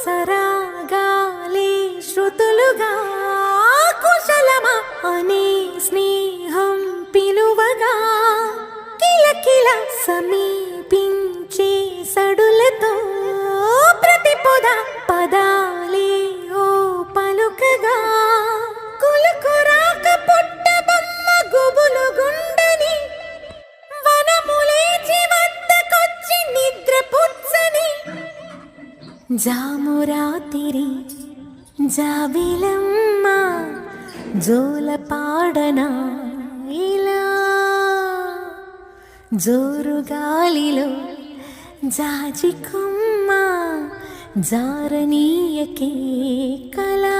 సరాగాలే శృతులుగా కుశలమా అనే స్నేహం పిలువగా కిలకిల సమీపించే సడులతో ప్రతి పదాలే ఓ పలుకగా కులుకురాక పుట్టబొమ్మ గుబులు గుండని వనములేచి వద్దకొచ్చి నిద్ర పుచ్చని జామురాతిరి జాబిలమ్మ జోల పాడనా ఇలా జోరు గాలిలో జాజి కొమ్మ జారనీయకే కళా